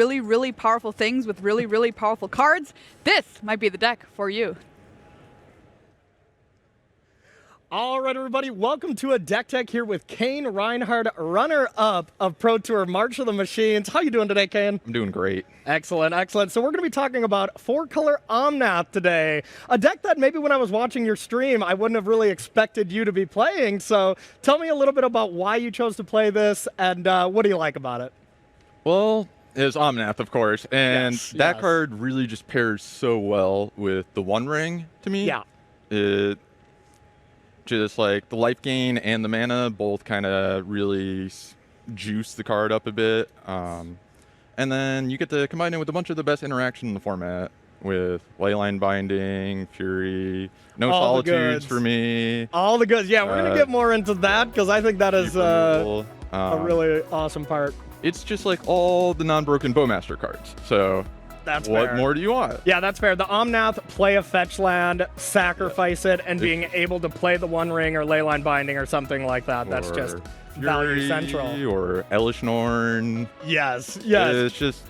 really, really powerful things with really, really powerful cards, this might be the deck for you. All right, everybody, welcome to a Deck Tech here with Cain Rianhard, runner-up of Pro Tour March of the Machines. How you doing today, Cain? I'm doing great. Excellent, excellent. So we're going to be talking about 4-color Omnath today, a deck that maybe when I was watching your stream, I wouldn't have really expected you to be playing. So tell me a little bit about why you chose to play this, and what do you like about it? Well, it's Omnath, of course, and that card really just pairs so well with the One Ring to me. Yeah. It just like the life gain and the mana both kind of really juice the card up a bit. And then you get to combine it with a bunch of the best interaction in the format with Leyline Binding, Fury, No Solitudes for me. All the goods. Yeah, we're going to get more into that because I think that is a really awesome part. It's just like all the non-broken Bowmaster cards. So that's what fair. more do you want? Yeah, that's fair. The Omnath, play a fetch land, sacrifice it, and being able to play the One Ring or Leyline Binding or something like that. That's just value central. Or Elish Norn. Yes, yes. It's just,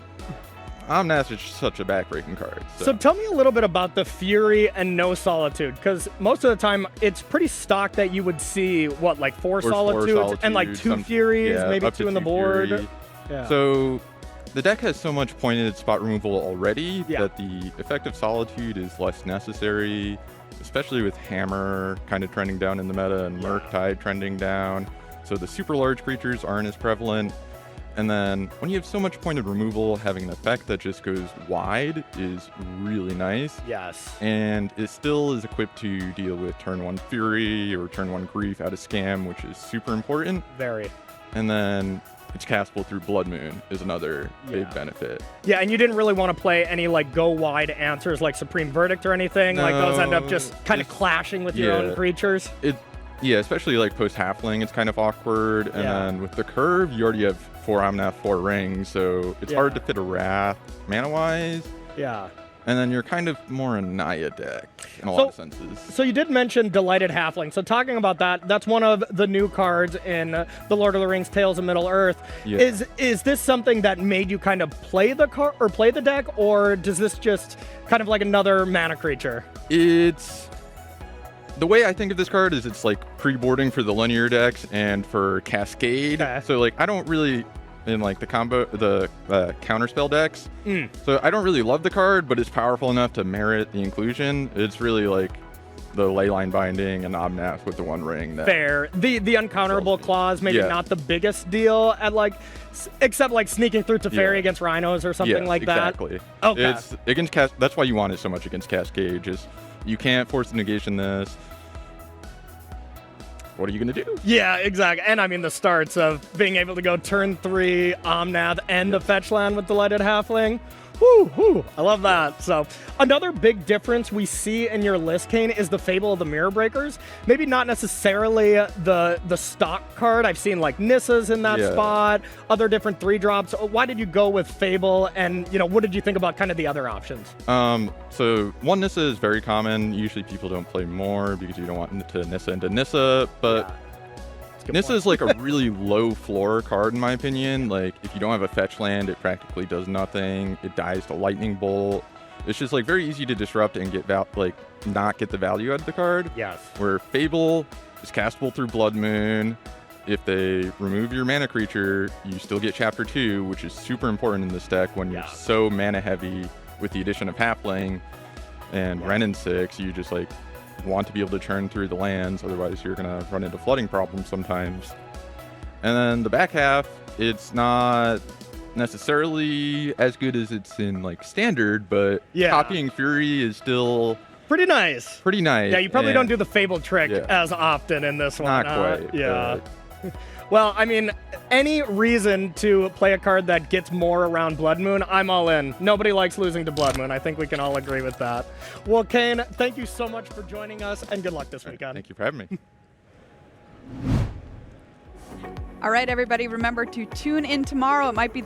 Omnath is just such a backbreaking card. So tell me a little bit about the Fury and No Solitude, because most of the time it's pretty stock that you would see, what, like four Solitudes and like 2 Furies, maybe 2 in the board. Yeah. So the deck has so much pointed spot removal already that the effect of Solitude is less necessary, especially with Hammer kind of trending down in the meta and Murktide trending down. So the super large creatures aren't as prevalent. And then when you have so much pointed removal, having an effect that just goes wide is really nice. Yes. And it still is equipped to deal with turn 1 Fury or turn 1 Grief out of Scam, which is super important. Very. And then it's castable through Blood Moon is another big benefit. Yeah, and you didn't really want to play any like go wide answers like Supreme Verdict or anything. No, like those end up just kind of clashing with your own creatures. Yeah, especially like post Halfling, it's kind of awkward. And then with the curve, you already have 4 Omnath, 4 rings, so it's hard to fit a Wrath mana-wise. Yeah. And then you're kind of more a Naya deck in a lot of senses. So you did mention Delighted Halfling. So talking about that, that's one of the new cards in the Lord of the Rings Tales of Middle-earth. Yeah. Is this something that made you kind of play the card or play the deck, or does this just kind of like another mana creature? It's the way I think of this card is it's like pre-boarding for the linear decks and for Cascade. Okay. So like I don't really in like the counterspell decks. So I don't really love the card, but it's powerful enough to merit the inclusion. It's really like the Leyline Binding and Omnath with the One Ring. Fair. The uncounterable clause, maybe not the biggest deal at like, except like sneaking through Teferi against Rhinos or something like that. Exactly. Okay. It's against that's why you want it so much against Cascade. Just you can't force the negation this. What are you going to do? Yeah, exactly. And I mean, the starts of being able to go turn 3, Omnath, and the fetch land with Delighted Halfling. Woo, I love that. So another big difference we see in your list, Cain, is the Fable of the Mirror Breakers. Maybe not necessarily the stock card. I've seen like Nissa's in that spot, other different 3-drops. Why did you go with Fable? And, you know, what did you think about kind of the other options? So one Nissa is very common. Usually people don't play more because you don't want to Nissa into Nissa, but Nissa is like a really low floor card in my opinion. Like if you don't have a fetch land, it practically does nothing. It dies to Lightning Bolt. It's just like very easy to disrupt and get not get the value out of the card. Yes. Where Fable is castable through Blood Moon. If they remove your mana creature, you still get Chapter 2, which is super important in this deck when you're so mana heavy with the addition of Halfling and Renin 6. You just like want to be able to churn through the lands, otherwise you're gonna run into flooding problems sometimes. And then the back half, it's not necessarily as good as it's in like standard, but copying Fury is still pretty nice. Yeah, you probably don't do the Fable trick as often in this one. Not quite. Yeah. Well, I mean, any reason to play a card that gets more around Blood Moon, I'm all in. Nobody likes losing to Blood Moon. I think we can all agree with that. Well, Cain, thank you so much for joining us, and good luck this weekend. Thank you for having me. All right, everybody, remember to tune in tomorrow. It might be